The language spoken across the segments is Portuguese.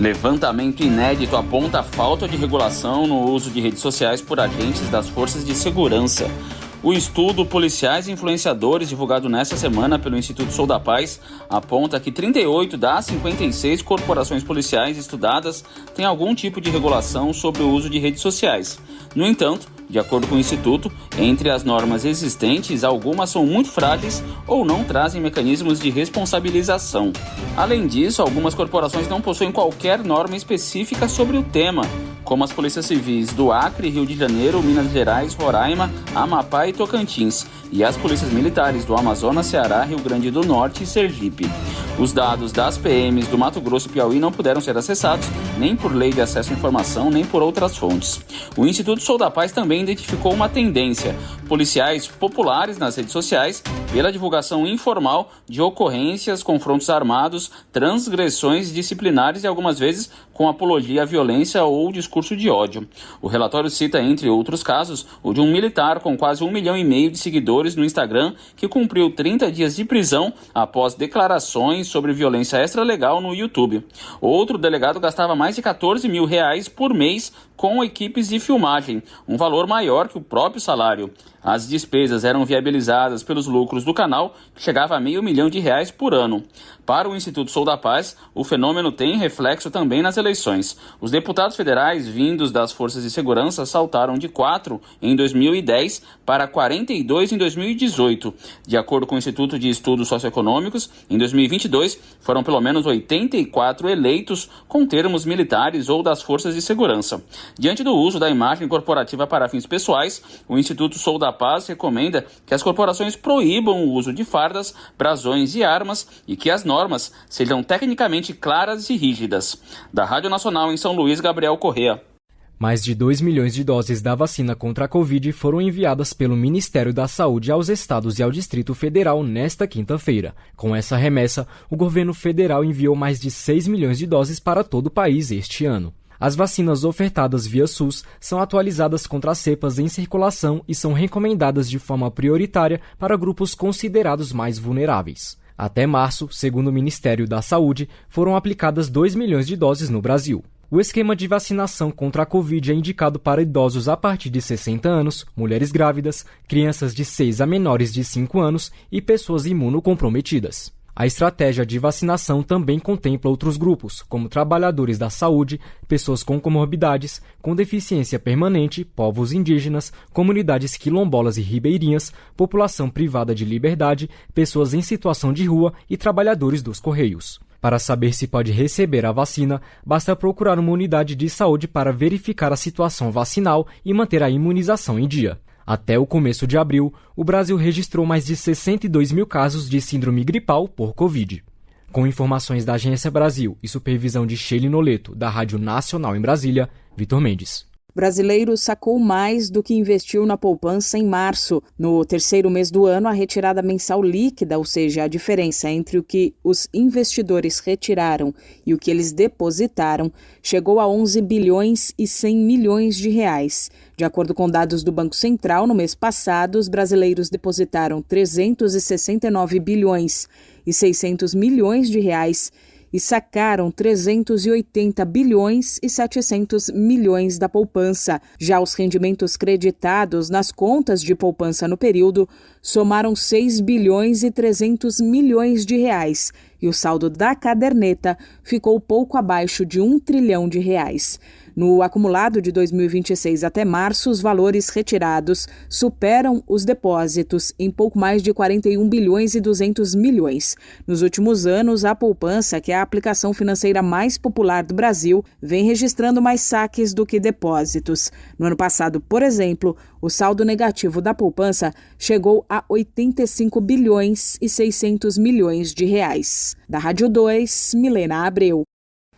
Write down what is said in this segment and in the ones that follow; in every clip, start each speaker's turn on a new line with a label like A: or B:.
A: Levantamento inédito aponta a falta de regulação no uso de redes sociais por agentes das forças de segurança. O estudo Policiais e Influenciadores, divulgado nesta semana pelo Instituto Sou da Paz, aponta que 38 das 56 corporações policiais estudadas têm algum tipo de regulação sobre o uso de redes sociais. No entanto, de acordo com o Instituto, entre as normas existentes, algumas são muito frágeis ou não trazem mecanismos de responsabilização. Além disso, algumas corporações não possuem qualquer norma específica sobre o tema, como as polícias civis do Acre, Rio de Janeiro, Minas Gerais, Roraima, Amapá e Tocantins, e as polícias militares do Amazonas, Ceará, Rio Grande do Norte e Sergipe. Os dados das PMs do Mato Grosso e Piauí não puderam ser acessados, nem por lei de acesso à informação, nem por outras fontes. O Instituto Sou da Paz também identificou uma tendência: policiais populares nas redes sociais pela divulgação informal de ocorrências, confrontos armados, transgressões disciplinares e algumas vezes com apologia à violência ou discurso de ódio. O relatório cita, entre outros casos, o de um militar com quase 1,5 milhão de seguidores no Instagram que cumpriu 30 dias de prisão após declarações sobre violência extralegal no YouTube. Outro delegado gastava mais de R$14 mil por mês com equipes de filmagem, um valor maior que o próprio salário. As despesas eram viabilizadas pelos lucros do canal, que chegava a R$500 mil por ano. Para o Instituto Sou da Paz, o fenômeno tem reflexo também nas eleições. Os deputados federais vindos das forças de segurança saltaram de 4 em 2010 para 42 em 2018. De acordo com o Instituto de Estudos Socioeconômicos, em 2022 foram pelo menos 84 eleitos com termos militares ou das forças de segurança. Diante do uso da imagem corporativa para fins pessoais, o Instituto Sou da Paz recomenda que as corporações proíbam o uso de fardas, brasões e armas e que as normas sejam tecnicamente claras e rígidas. Da Rádio Nacional em São Luís, Gabriel Correa.
B: Mais de 2 milhões de doses da vacina contra a Covid foram enviadas pelo Ministério da Saúde aos estados e ao Distrito Federal nesta quinta-feira. Com essa remessa, o governo federal enviou mais de 6 milhões de doses para todo o país este ano. As vacinas ofertadas via SUS são atualizadas contra as cepas em circulação e são recomendadas de forma prioritária para grupos considerados mais vulneráveis. Até março, segundo o Ministério da Saúde, foram aplicadas 2 milhões de doses no Brasil. O esquema de vacinação contra a Covid é indicado para idosos a partir de 60 anos, mulheres grávidas, crianças de 6 a menores de 5 anos e pessoas imunocomprometidas. A estratégia de vacinação também contempla outros grupos, como trabalhadores da saúde, pessoas com comorbidades, com deficiência permanente, povos indígenas, comunidades quilombolas e ribeirinhas, população privada de liberdade, pessoas em situação de rua e trabalhadores dos Correios. Para saber se pode receber a vacina, basta procurar uma unidade de saúde para verificar a situação vacinal e manter a imunização em dia. Até o começo de abril, o Brasil registrou mais de 62 mil casos de síndrome gripal por Covid. Com informações da Agência Brasil e supervisão de Sheila Noleto, da Rádio Nacional em Brasília, Vitor Mendes.
C: O brasileiro sacou mais do que investiu na poupança em março. No terceiro mês do ano, a retirada mensal líquida, ou seja, a diferença entre o que os investidores retiraram e o que eles depositaram, chegou a 11 bilhões e 100 milhões de reais. De acordo com dados do Banco Central, no mês passado, os brasileiros depositaram 369 bilhões e 600 milhões de reais e sacaram 380 bilhões e 700 milhões da poupança. Já os rendimentos creditados nas contas de poupança no período somaram 6 bilhões e 300 milhões de reais e o saldo da caderneta ficou pouco abaixo de 1 trilhão de reais. No acumulado de 2026 até março, os valores retirados superam os depósitos em pouco mais de 41 bilhões e 200 milhões. Nos últimos anos, a poupança, que é a aplicação financeira mais popular do Brasil, vem registrando mais saques do que depósitos. No ano passado, por exemplo, o saldo negativo da poupança chegou a 85 bilhões e 600 milhões de reais. Da Rádio 2, Milena Abreu.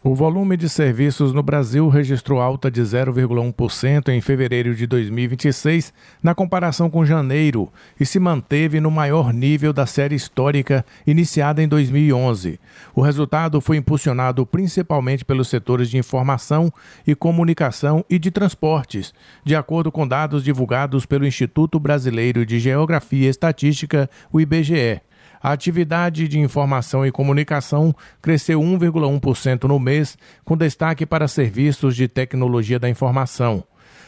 D: O volume de serviços no Brasil registrou alta de 0,1% em fevereiro de 2026, na comparação com janeiro, e se manteve no maior nível da série histórica iniciada em 2011. O resultado foi impulsionado principalmente pelos setores de informação e comunicação e de transportes, de acordo com dados divulgados pelo Instituto Brasileiro de Geografia e Estatística, o IBGE. A atividade de informação e comunicação cresceu 1,1% no mês, com destaque para serviços de tecnologia da informação.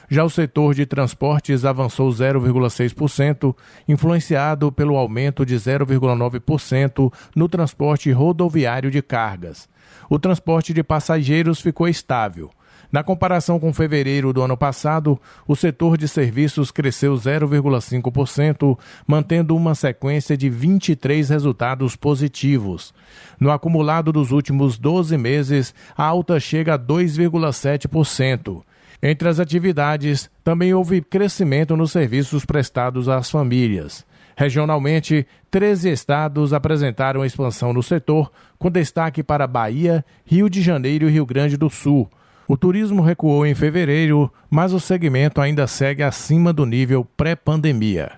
D: Já o setor de transportes avançou 0,6%, influenciado pelo aumento de 0,9% no transporte rodoviário de cargas. O transporte de passageiros ficou estável. Na comparação com fevereiro do ano passado, o setor de serviços cresceu 0,5%, mantendo uma sequência de 23 resultados positivos. No acumulado dos últimos 12 meses, a alta chega a 2,7%. Entre as atividades, também houve crescimento nos serviços prestados às famílias. Regionalmente, 13 estados apresentaram expansão no setor, com destaque para Bahia, Rio de Janeiro e Rio Grande do Sul. O turismo recuou em fevereiro, mas o segmento ainda segue acima do nível pré-pandemia.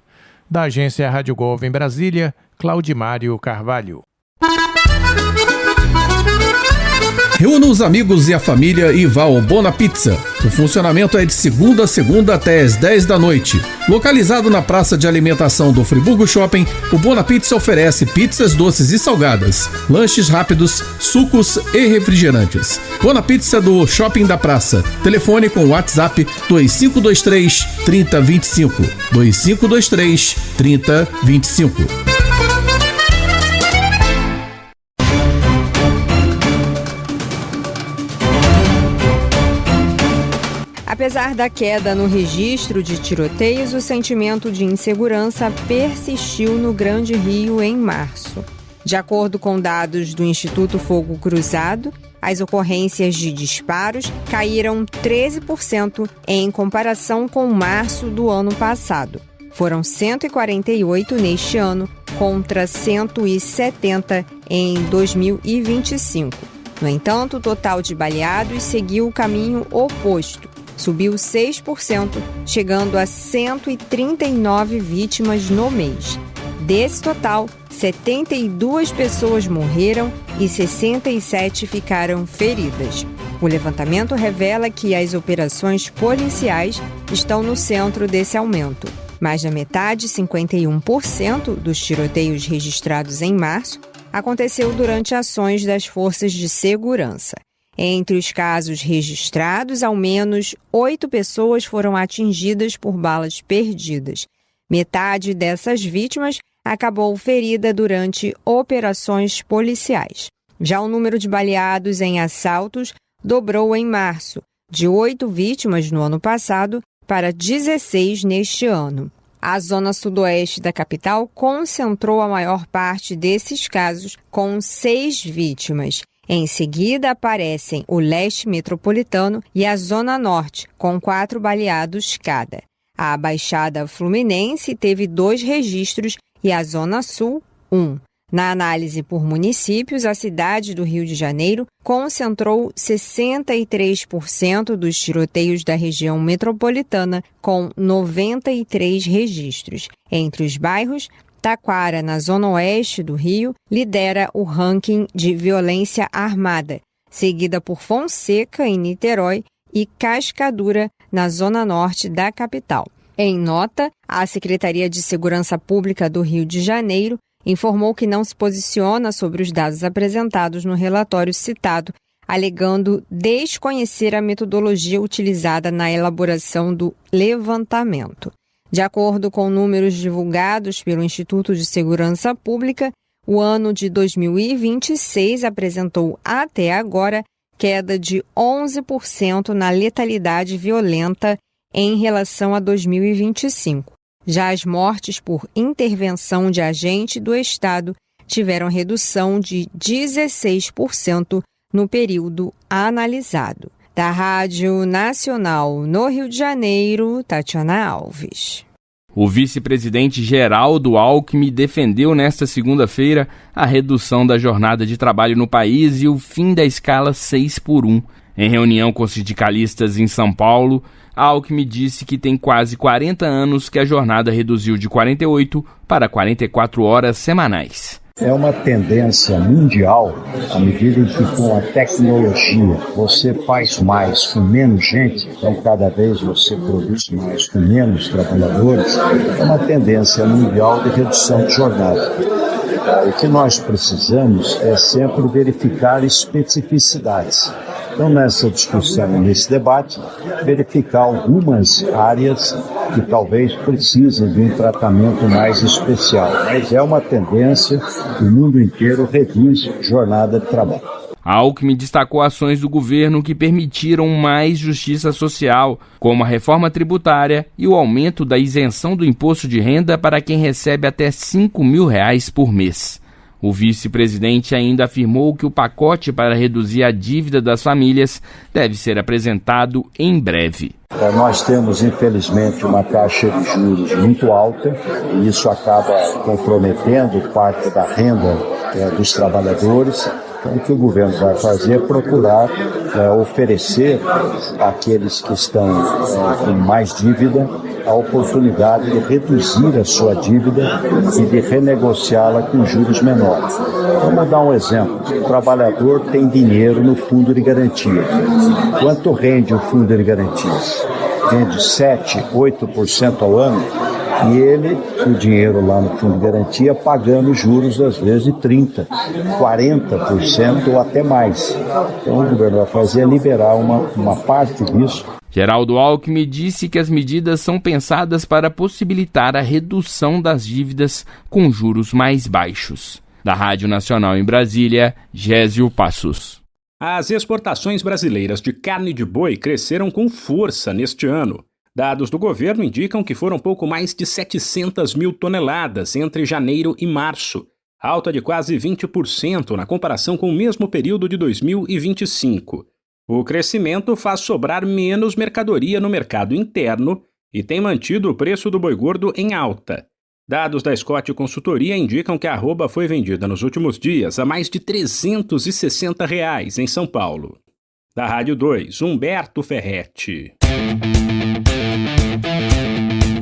D: Da agência Rádio Gov em Brasília, Claudimário Carvalho.
E: Reúna os amigos e a família e vá ao Bona Pizza. O funcionamento é de segunda a segunda até às 10 da noite. Localizado na praça de alimentação do Friburgo Shopping, o Bona Pizza oferece pizzas doces e salgadas, lanches rápidos, sucos e refrigerantes. Bona Pizza do Shopping da Praça. Telefone com WhatsApp 2523 3025. 2523 3025.
F: Apesar da queda no registro de tiroteios, o sentimento de insegurança persistiu no Grande Rio em março. De acordo com dados do Instituto Fogo Cruzado, as ocorrências de disparos caíram 13% em comparação com março do ano passado. Foram 148 neste ano, contra 170 em 2025. No entanto, o total de baleados seguiu o caminho oposto. Subiu 6%, chegando a 139 vítimas no mês. Desse total, 72 pessoas morreram e 67 ficaram feridas. O levantamento revela que as operações policiais estão no centro desse aumento. Mais da metade, 51%, dos tiroteios registrados em março aconteceu durante ações das forças de segurança. Entre os casos registrados, ao menos 8 pessoas foram atingidas por balas perdidas. Metade dessas vítimas acabou ferida durante operações policiais. Já o número de baleados em assaltos dobrou em março, de 8 vítimas no ano passado para 16 neste ano. A zona sudoeste da capital concentrou a maior parte desses casos, com 6 vítimas. Em seguida, aparecem o leste metropolitano e a zona norte, com 4 baleados cada. A Baixada Fluminense teve 2 registros e a zona sul, 1. Na análise por municípios, a cidade do Rio de Janeiro concentrou 63% dos tiroteios da região metropolitana, com 93 registros. Entre os bairros, Taquara, na zona oeste do Rio, lidera o ranking de violência armada, seguida por Fonseca, em Niterói, e Cascadura, na zona norte da capital. Em nota, a Secretaria de Segurança Pública do Rio de Janeiro informou que não se posiciona sobre os dados apresentados no relatório citado, alegando desconhecer a metodologia utilizada na elaboração do levantamento. De acordo com números divulgados pelo Instituto de Segurança Pública, o ano de 2026 apresentou até agora queda de 11% na letalidade violenta em relação a 2025. Já as mortes por intervenção de agente do Estado tiveram redução de 16% no período analisado. Da Rádio Nacional no Rio de Janeiro, Tatiana Alves.
G: O vice-presidente Geraldo Alckmin defendeu nesta segunda-feira a redução da jornada de trabalho no país e o fim da escala 6x1. Em reunião com sindicalistas em São Paulo, Alckmin disse que tem quase 40 anos que a jornada reduziu de 48 para 44 horas semanais.
H: É uma tendência mundial, à medida que com a tecnologia você faz mais com menos gente, então cada vez você produz mais com menos trabalhadores, é uma tendência mundial de redução de jornada. O que nós precisamos é sempre verificar especificidades. Então, nessa discussão, nesse debate, verificar algumas áreas que talvez precisem de um tratamento mais especial. Mas é uma tendência que o mundo inteiro reduz jornada de trabalho.
G: Alckmin destacou ações do governo que permitiram mais justiça social, como a reforma tributária e o aumento da isenção do imposto de renda para quem recebe até R$ 5.000 por mês. O vice-presidente ainda afirmou que o pacote para reduzir a dívida das famílias deve ser apresentado em breve.
H: Nós temos, infelizmente, uma taxa de juros muito alta e isso acaba comprometendo parte da renda dos trabalhadores. Então, o que o governo vai fazer é procurar oferecer àqueles que estão com mais dívida a oportunidade de reduzir a sua dívida e de renegociá-la com juros menores. Vamos dar um exemplo. O trabalhador tem dinheiro no fundo de garantia. Quanto rende o fundo de garantias? Rende 7%, 8% ao ano. E ele, o dinheiro lá no fundo de garantia, pagando juros às vezes de 30%, 40% ou até mais. Então o governo vai fazer é liberar uma parte disso.
G: Geraldo Alckmin disse que as medidas são pensadas para possibilitar a redução das dívidas com juros mais baixos. Da Rádio Nacional em Brasília, Gésio Passos.
I: As exportações brasileiras de carne de boi cresceram com força neste ano. Dados do governo indicam que foram pouco mais de 700 mil toneladas entre janeiro e março, alta de quase 20% na comparação com o mesmo período de 2025. O crescimento faz sobrar menos mercadoria no mercado interno e tem mantido o preço do boi gordo em alta. Dados da Scott Consultoria indicam que a arroba foi vendida nos últimos dias a mais de R$ 360 em São Paulo. Da Rádio 2, Humberto Ferretti.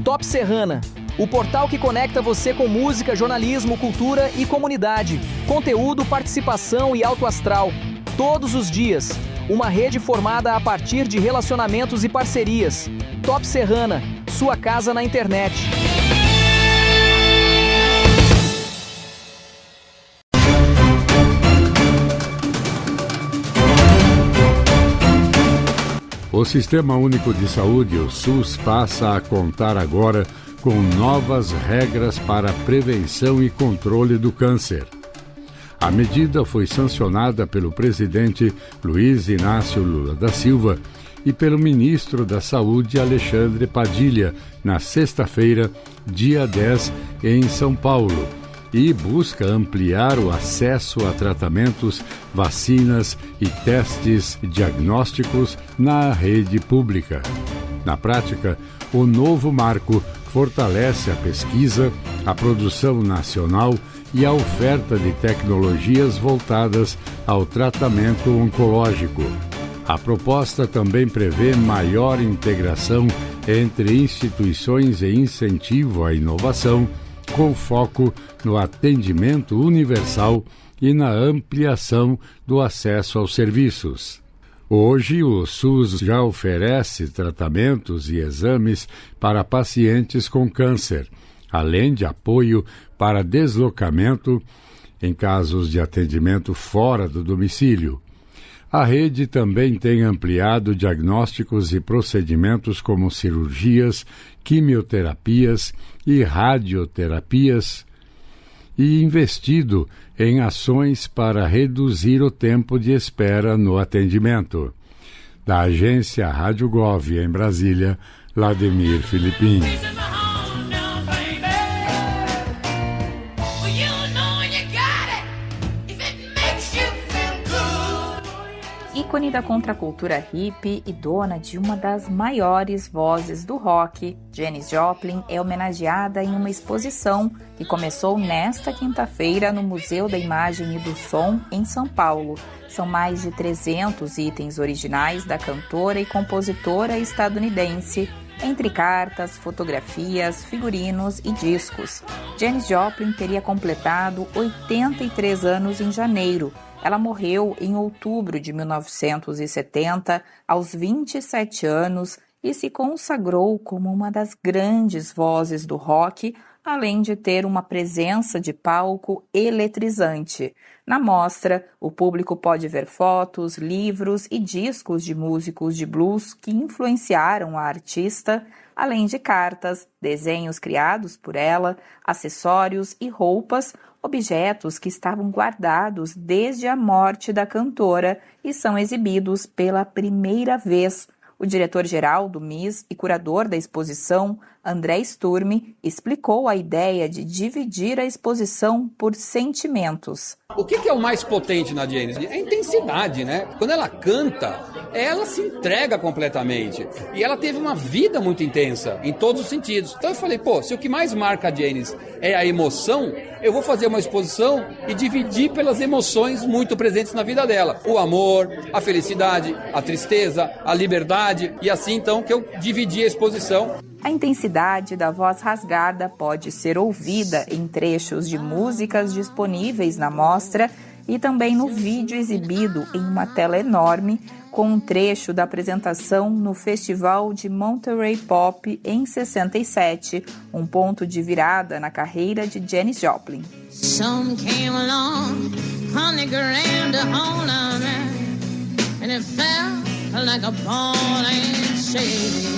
J: Top Serrana, o portal que conecta você com música, jornalismo, cultura e comunidade. Conteúdo, participação e alto astral. Todos os dias. Uma rede formada a partir de relacionamentos e parcerias. Top Serrana, sua casa na internet.
K: O Sistema Único de Saúde, o SUS, passa a contar agora com novas regras para prevenção e controle do câncer. A medida foi sancionada pelo presidente Luiz Inácio Lula da Silva e pelo ministro da Saúde, Alexandre Padilha, na sexta-feira, dia 10, em São Paulo, e busca ampliar o acesso a tratamentos, vacinas e testes diagnósticos na rede pública. Na prática, o novo marco fortalece a pesquisa, a produção nacional e a oferta de tecnologias voltadas ao tratamento oncológico. A proposta também prevê maior integração entre instituições e incentivo à inovação, com foco no atendimento universal e na ampliação do acesso aos serviços. Hoje, o SUS já oferece tratamentos e exames para pacientes com câncer, além de apoio para deslocamento em casos de atendimento fora do domicílio. A rede também tem ampliado diagnósticos e procedimentos como cirurgias, quimioterapias e radioterapias e investido em ações para reduzir o tempo de espera no atendimento. Da agência Rádio Gov em Brasília, Vladimir Filipim.
L: Ícone da contracultura hippie e dona de uma das maiores vozes do rock, Janis Joplin é homenageada em uma exposição que começou nesta quinta-feira no Museu da Imagem e do Som, em São Paulo. São mais de 300 itens originais da cantora e compositora estadunidense, entre cartas, fotografias, figurinos e discos. Janis Joplin teria completado 83 anos em janeiro. Ela morreu em outubro de 1970, aos 27 anos, e se consagrou como uma das grandes vozes do rock além de ter uma presença de palco eletrizante. Na mostra, o público pode ver fotos, livros e discos de músicos de blues que influenciaram a artista, além de cartas, desenhos criados por ela, acessórios e roupas, objetos que estavam guardados desde a morte da cantora e são exibidos pela primeira vez. O diretor-geral do MIS e curador da exposição, André Sturme, explicou a ideia de dividir a exposição por sentimentos.
M: O que é o mais potente na Janis? É a intensidade, né? Quando ela canta, ela se entrega completamente. E ela teve uma vida muito intensa, em todos os sentidos. Então eu falei, se o que mais marca a Janis é a emoção, eu vou fazer uma exposição e dividir pelas emoções muito presentes na vida dela. O amor, a felicidade, a tristeza, a liberdade. E assim, então, que eu dividi a exposição.
L: A intensidade da voz rasgada pode ser ouvida em trechos de músicas disponíveis na mostra e também no vídeo exibido em uma tela enorme com um trecho da apresentação no Festival de Monterey Pop em 67, um ponto de virada na carreira de Janis Joplin. Some came along, on the ground to hold on, and it felt like a ball and shade.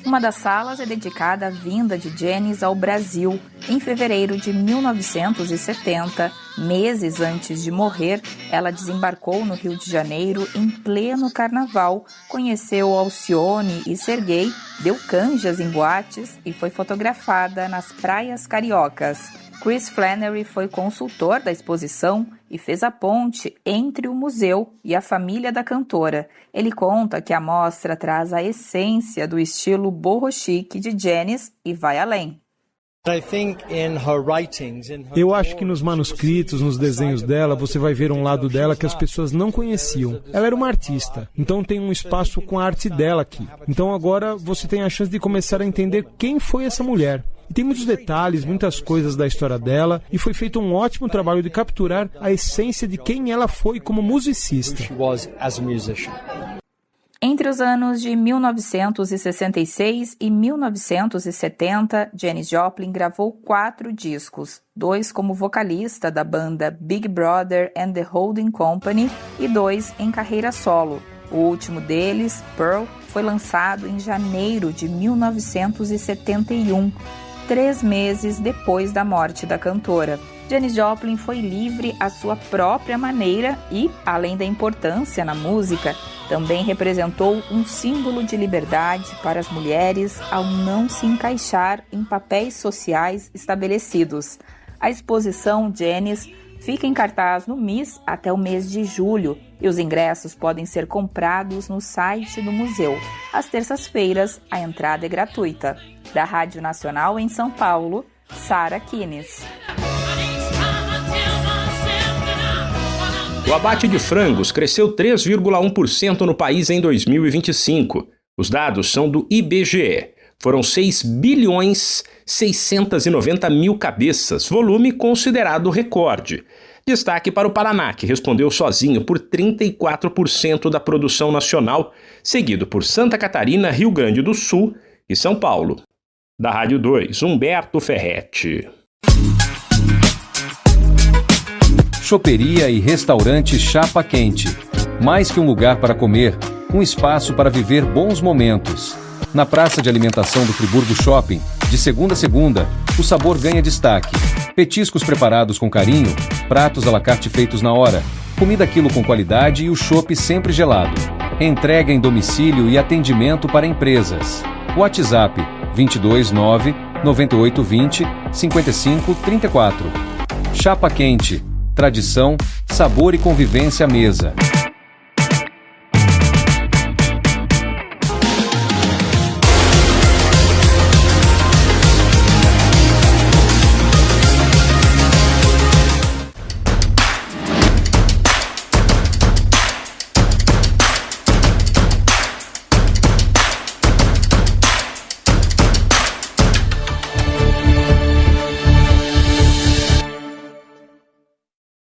L: Uma das salas é dedicada à vinda de Janis ao Brasil. Em fevereiro de 1970, meses antes de morrer, ela desembarcou no Rio de Janeiro em pleno carnaval, conheceu Alcione e Serguei, deu canjas em boates e foi fotografada nas praias cariocas. Chris Flannery foi consultor da exposição e fez a ponte entre o museu e a família da cantora. Ele conta que a mostra traz a essência do estilo boho chic de Janis e vai além.
N: Eu acho que nos manuscritos, nos desenhos dela, você vai ver um lado dela que as pessoas não conheciam. Ela era uma artista, então tem um espaço com a arte dela aqui. Então agora você tem a chance de começar a entender quem foi essa mulher. E tem muitos detalhes, muitas coisas da história dela, e foi feito um ótimo trabalho de capturar a essência de quem ela foi como musicista.
L: Entre os anos de 1966 e 1970, Janis Joplin gravou 4 discos, 2 como vocalista da banda Big Brother and the Holding Company e 2 em carreira solo. O último deles, Pearl, foi lançado em janeiro de 1971, 3 meses depois da morte da cantora. Janis Joplin foi livre à sua própria maneira e, além da importância na música, também representou um símbolo de liberdade para as mulheres ao não se encaixar em papéis sociais estabelecidos. A exposição Janis fica em cartaz no MIS até o mês de julho e os ingressos podem ser comprados no site do museu. Às terças-feiras, a entrada é gratuita. Da Rádio Nacional em São Paulo, Sara Kines.
I: O abate de frangos cresceu 3,1% no país em 2025. Os dados são do IBGE. Foram 6.690 mil cabeças, volume considerado recorde. Destaque para o Paraná, que respondeu sozinho por 34% da produção nacional, seguido por Santa Catarina, Rio Grande do Sul e São Paulo. Da Rádio 2, Humberto Ferretti.
O: Choperia e restaurante Chapa Quente. Mais que um lugar para comer, um espaço para viver bons momentos. Na praça de alimentação do Friburgo Shopping, de segunda a segunda, o sabor ganha destaque. Petiscos preparados com carinho, pratos à la carte feitos na hora, comida quilo com qualidade e o chopp sempre gelado. Entrega em domicílio e atendimento para empresas. WhatsApp 229 9820 5534. Chapa Quente. Tradição, sabor e convivência à mesa.